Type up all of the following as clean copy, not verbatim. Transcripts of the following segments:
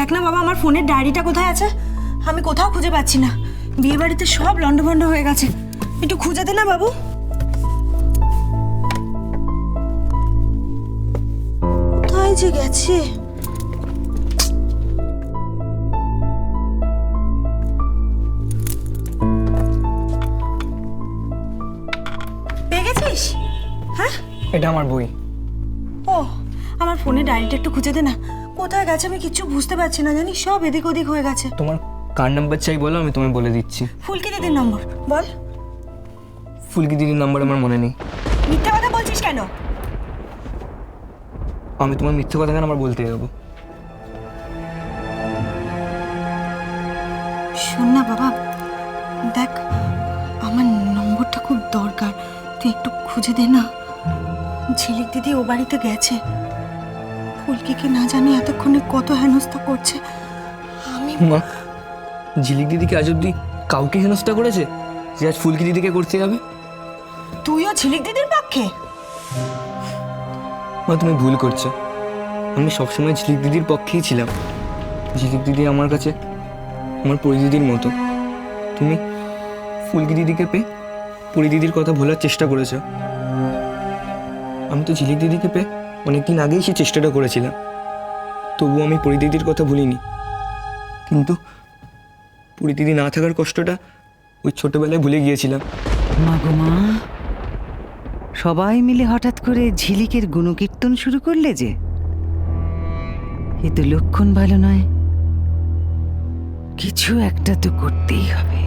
দেখ না বাবা, আমার ফোনের ডায়েরিটা কোথায় আছে? আমি কোথাও খুঁজে পাচ্ছি না। বিয়ে বাড়িতে সব লন্ডভন্ড হয়ে গেছে। একটু খুঁজে দে না বাবু। কোথায় যে গেছে? পেয়ে গেছিস? হ্যাঁ, এটা আমার বই। ও, আমার ফোনে ডায়েরিটা একটু খুঁজে দে না। কোথায় গেছে আমি কিচ্ছু বুঝতে পারছি না, জানিস সব এদিক ওদিক হয়ে গেছে। তোমার কার নাম্বার চাই বলো, আমি তোমায় বলে দিচ্ছি। ফুলকি দিদির নম্বর বল। ফুলকি দিদির নাম্বার আমার মনে নেই। মিথ্যা কথা বলছিস কেন? আমি তোমার মিথ্যে কথা কেন আমার বলতে যাবো? শোন না বাবা, দেখ আমার নম্বরটা খুব দরকার, তুই একটু খুঁজে দে না। ঝিলিক দিদি ও বাড়িতে গেছে, ফুলকিকে না জানি এতক্ষণে কত হেনস্থা করছে। আমি মা, ঝিলিক দিদিকে আজ অব্দি কাউকে হেনস্থা করেছে যে আজ ফুলকি দিদিকে করতে যাবে? তুইও ঝিলিক দিদির পক্ষে? মা, তুমি ভুল করছো। আমি সবসময় ঝিলিক দিদির পক্ষেই ছিলাম। ঝিলিক দিদি আমার কাছে আমার পরিদিদির মতো। তুমি ফুলকি দিদিকে পেয়ে পরিদিদির কথা ভোলার চেষ্টা করেছো। আমি তো ঝিলিক দিদিকে পেয়ে অনেকদিন আগেই সেই চেষ্টাটা করেছিলাম, তবু আমি পরিদিদির কথা ভুলিনি। কিন্তু পরিদিদি না থাকার কষ্টটা ওই ছোটবেলায় ভুলে গিয়েছিলাম। মা গো মা, সবাই মিলে হঠাৎ করে ঝিলিকের গুণকীর্তন শুরু করলে যে, এ তো লক্ষণ ভালো নয়। কিছু একটা তো করতেই হবে।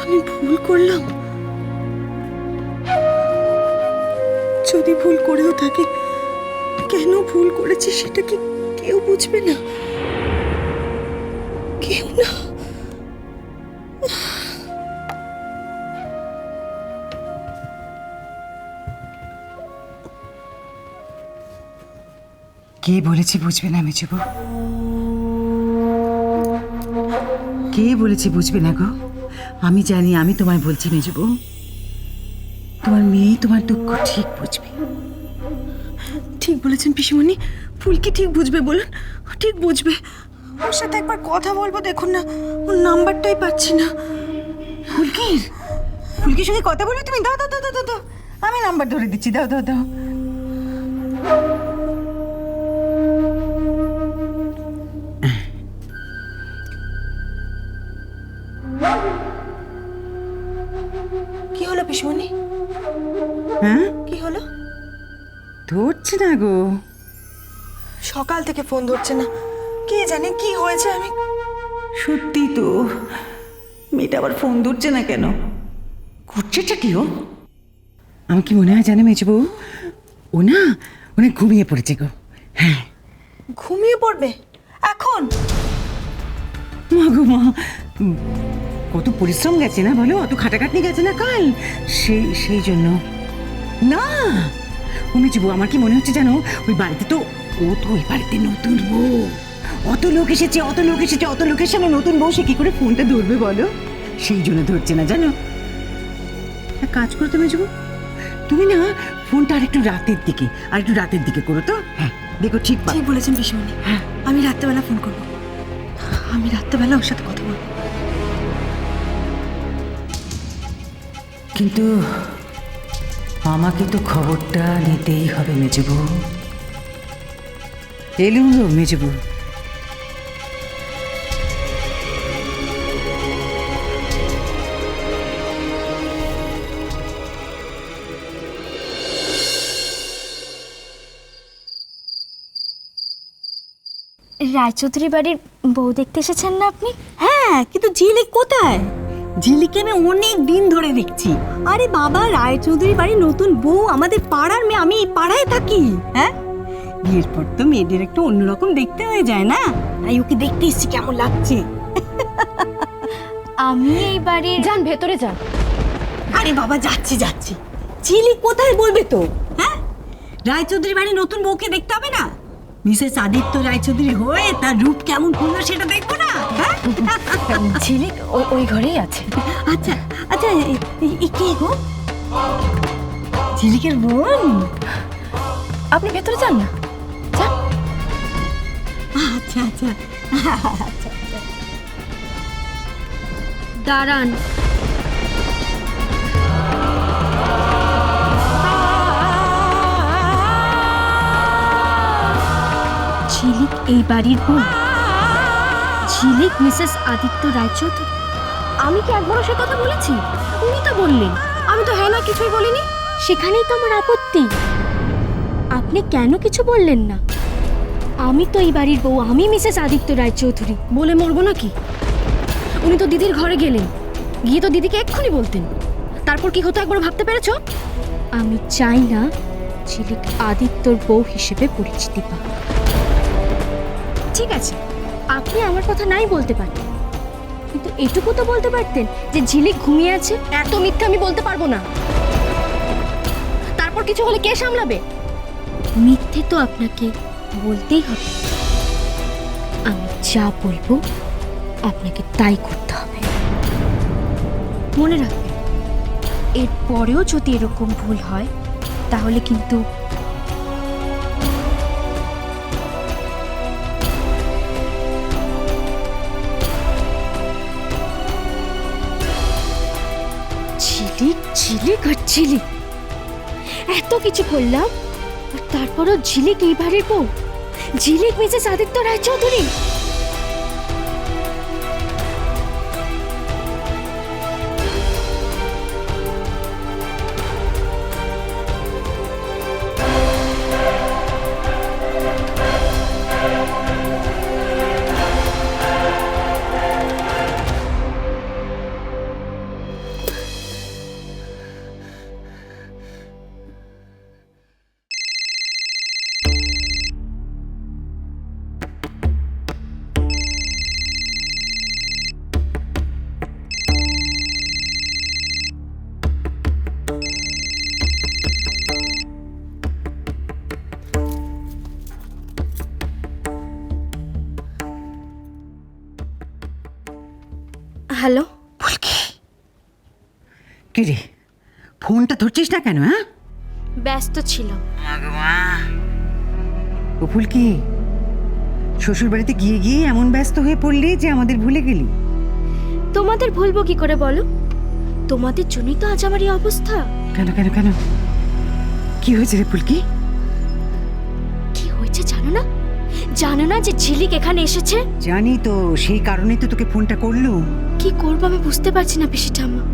আমি ভুল করলাম। যদি ভুল করেও থাকি, কেন ভুল করেছি সেটা কি কেউ বুঝবে না? কেউ না। কে বলেছে বুঝবে না মেজবু? কে বলেছে বুঝবে না গো? আমি জানি, আমি তোমায় বলছি মেজবু, তোমার মেয়ে তোমার দুঃখ ঠিক বুঝবে। ঠিক বলেছেন পিসিমণি, ফুলকি ঠিক বুঝবে। বলুন, ঠিক বুঝবে। ওর সাথে একবার কথা বলবো, দেখুন না, ওর নাম্বারটাই পাচ্ছি না। ফুলকির ফুলকির সঙ্গে কথা বলবে তুমি? দাও দাও দাও দাও দাও, আমি নাম্বার ধরে দিচ্ছি, দাও দাও দাও। কি হলো পিসিমণি? হ্যাঁ, কি হলো? ধরছে না গো। সকাল থেকে ফোন ধরছে না, কে জানে কি হয়েছে। আমি সত্যি তো, মেয়েটা আবার ফোন ধরছে না কেন? করছেটা কি ও? আমার কি মনে হয় জানে মেজবু, ও না অনেক ঘুমিয়ে পড়েছে গো। হ্যাঁ, ঘুমিয়ে পড়বে এখন? মা গো মা, কত পরিশ্রম গেছে না বলো, অত খাটাখাটনি গেছে না কাল, সেই জন্য না। ও মেজবু, আমার কি মনে হচ্ছে জানো, ওই বাড়িতে তো, ও তো ওই বাড়িতে নতুন বউ, অত লোক এসেছে, অত লোক এসেছে, অত লোকের সামনে নতুন বউ, সে কি করে ফোনটা ধরবে বলো? সেই জন্য ধরছে না জানো। এক কাজ করো তো মেজবু, তুমি না ফোনটা আরেকটু রাতের দিকে করো তো। হ্যাঁ, দেখো ঠিক ঠিক বলেছেন পিসিমণি। হ্যাঁ, আমি রাত্রেবেলা ফোন করবো, আমি রাত্রেবেলা ওর সাথে কথা বলবো। কিন্তু আমাকে তো খবরটা নিতেই হবে মেজবু। এলুম গো মেজবু। রায়চৌধুরী বাড়ির বউ দেখতে এসেছেন না আপনি? হ্যাঁ, কিন্তু ঝিলিক কোথায়? ঝিলিককে আমি অনেক দিন ধরে দেখছি। আরে বাবা, রায়চৌধুরী বাড়ির নতুন বউ আমাদের পাড়ার মেয়ে, আমি এই পাড়ায় থাকি। হ্যাঁ, বিয়ের পর তো মেয়েদের একটু অন্যরকম দেখতে হয়ে যায় না, তাই ওকে দেখতে এসছি কেমন লাগছে। আমি এই বাড়ির... যান ভেতরে যান। আরে বাবা, যাচ্ছি যাচ্ছি। ঝিলিক কোথায় বলবে তো? হ্যাঁ, রায়চৌধুরী বাড়ির নতুন বউকে দেখতে হবে না? মিসেস আদিত্য রায়চৌধুরী হয়ে তার রূপ কেমন করলো সেটা দেখবো না? হ্যাঁ? ঝিলিক ওই ঘরেই আছে। আচ্ছা আচ্ছা, কে গো? ঝিলিকের বোন? আপনি ভেতরে যান না, যান। আচ্ছা আচ্ছা। দাঁড়ান। ঝিলিক এই বাড়ির বউ? ঝিলিক মিসেস আদিত্য রায়চৌধুরী? আমি কি একবারও সে কথা বলেছি? উনি তো বললেন। আমি তো হ্যাঁ না কিছুই বলিনি। সেখানেই তো আমার আপত্তি। আপনি কেন কিছু বললেন না? আমি তো এই বাড়ির বউ, আমি মিসেস আদিত্য রায়চৌধুরী। বলে মরবো নাকি? উনি তো দিদির ঘরে গেলেন, গিয়ে তো দিদিকে এক্ষুনি বলতেন। তারপর কি হতো একবার ভাবতে পেরেছো? আমি চাই না ঝিলিক আদিত্যর বউ হিসেবে পরিচিতি পাক। ঠিক আছে, আপনি আমার কথা নাই বলতে পারতেন, কিন্তু এটুকু তো বলতে পারতেন যে ঝিলিক ঘুমিয়ে আছে। এত মিথ্যে আমি বলতে পারবো না। তারপর কিছু হলে কে সামলাবে? মিথ্যে তো আপনাকে বলতেই হবে। আমি যা বলবো আপনাকে তাই করতে হবে। মনে রাখবেন, এরপরেও যদি এরকম ভুল হয় তাহলে কিন্তু ঝিলিক ঝিলিক আর ঝিলিক, এত কিছু করলাম আর তারপরও ঝিলিক এই বাড়ির বউ? ঝিলিক মিসেস আদিত্য রায়চৌধুরী? হ্যালো। কি রে, ফোনটা ধরছিস না কেন? হ্যাঁ, ব্যস্ত ছিলাম। ও ফুলকি, শ্বশুর বাড়িতে গিয়ে গিয়ে এমন ব্যস্ত হয়ে পড়লি যে আমাদের ভুলে গেলি। তোমাদের ভুলবো কি করে বলো? তোমাদের জন্যই তো আজ আমার এই অবস্থা। কেন কেন কেন, কি হয়েছে রে ফুলকি? কি হয়েছে জানো না? জানো না যে ঝিলিক এখানে এসেছে? জানি তো, সেই কারণেই তো তোকে ফোনটা করলুম। কি করবো আমি বুঝতে পারছি না পিসিটা আমার।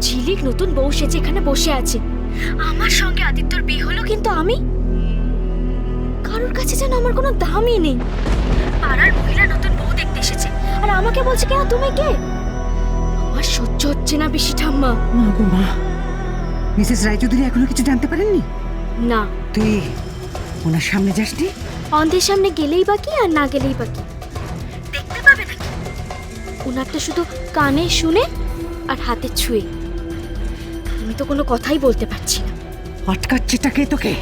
ঝিলিক নতুন বউ সেজে এখানে বসে আছে। আমার সঙ্গে আদিত্যর বিয়ে হলো, কিন্তু আমি কারোর কাছে যেন আমার কোনো দামই নেই। পাড়ার মহিলা নতুন বউ দেখতে এসেছে আর আমাকে বলছে কেন তুমি কে? আমার সহ্য হচ্ছে না পিসি ঠাম্মা। মা গো মা, মিসেস রায়চৌধুরী এখনো কিছু জানতে পারেননি? না, তুই ওনার সামনে যাসনি? অন্ধের সামনে গেলেই বাকি আর না গেলেই বাকি, দেখতে পাবে নাকি? ওনার তো শুধু কানে শুনে আর হাতে ছুঁয়ে। আমি তো কোনো কথাই বলতে পারছি না। আটকাচ্ছেটা কে তোকে?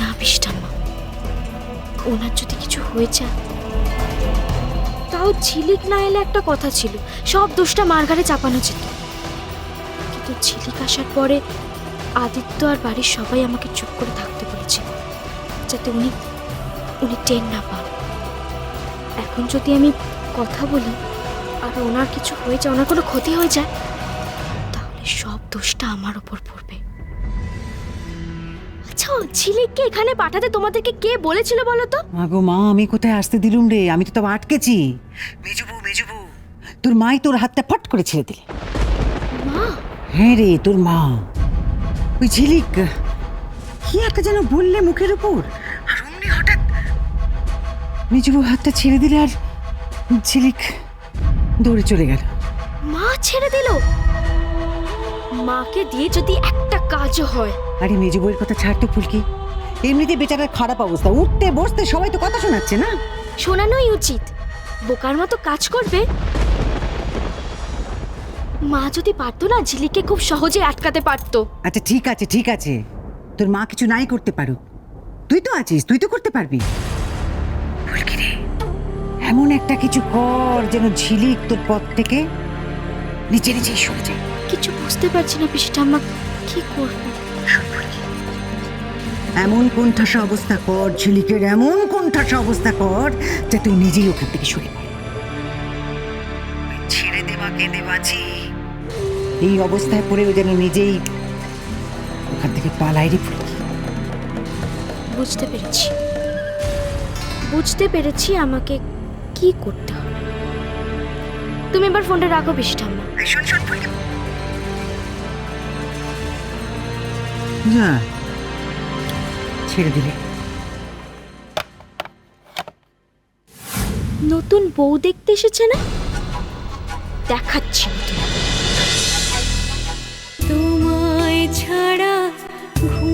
না পিসঠাম্মা, ওনার যদি কিছু হয়ে যায়, তাও ঝিলিক না এলে একটা কথা ছিল, সব দোষটা মার ঘাড়ে চাপানো যেত। কিন্তু ঝিলিক আসার পরে আদিত্য আর বাড়ির সবাই আমাকে চুপ করে থাকতে বলেছে, যাতে উনি টের না পান। এখন যদি আমি কথা বলি আর ওনার কিছু হয়ে যায়, ওনার কোনো ক্ষতি হয়ে যায়, তাহলে সব দোষটা আমার ওপর পড়বে। আচ্ছা, ঝিলিককে এখানে পাঠাতে তোমাদেরকে কে বলেছিল বলো তো? মা গো মা, আমি কোথায় আসতে দিলুম রে? আমি তো তবে আটকেছি। মেজবু মেজবু, তোর মাই তোর হাতটা ফট করে ছেড়ে দিলে। মা? হ্যাঁ রে, তোর মা। ওই ঝিলিক কি একটা যেন বললে মুখের উপর, আর অমনি হঠাৎ মেজবু হাতটা ছেড়ে দিলে আর ঝিলিক দৌড়ে চলে গেল। মা ছেড়ে দিল? মাকে দিয়ে যদি একটা কাজও হয়। আরে মেজবুয়ের কথা ছাড় তো ফুলকি, এমনিতে বেচারার খারাপ অবস্থা, উঠতে বসতে সবাই তো কথা শোনাচ্ছে না? শোনানোই উচিত, বোকার মতো কাজ করবে। মা যদি পারতো না, ঝিলিককে খুব সহজে আটকাতে পারতো। আচ্ছা ঠিক আছে ঠিক আছে, তোর মা কিছু নাই করতে পারো, তুই তো আছিস, তুই তো করতে পারবি। ফুলকি রে, এমন একটা কিছু কর যেন ঝিলিক তোর পথ থেকে নিচে নিচে সরে যায়। কিছু বুঝতে পারছি না পিসি ঠাম্মা, কি করবো? এমন কোণঠাসা অবস্থা কর ঝিলিকের, এমন কোণঠাসা অবস্থা কর যে তুই নিজেই ওখান থেকে সরে পড়। ছেড়ে দেবা কেঁদে বাঁচি, এই অবস্থায় পড়ে ও যেন নিজেই ওখান থেকে পালাই রে ফুলকি। বুঝতে পেরেছি আমাকে কি করতে হবে। তুমি এবার ফোনটা রাখো পিসি ঠাম্মা। যা, ছেড়ে দিলে। নতুন বউ দেখতে এসেছে না, দেখাচ্ছি। তোমায় ছাড়া ঘুম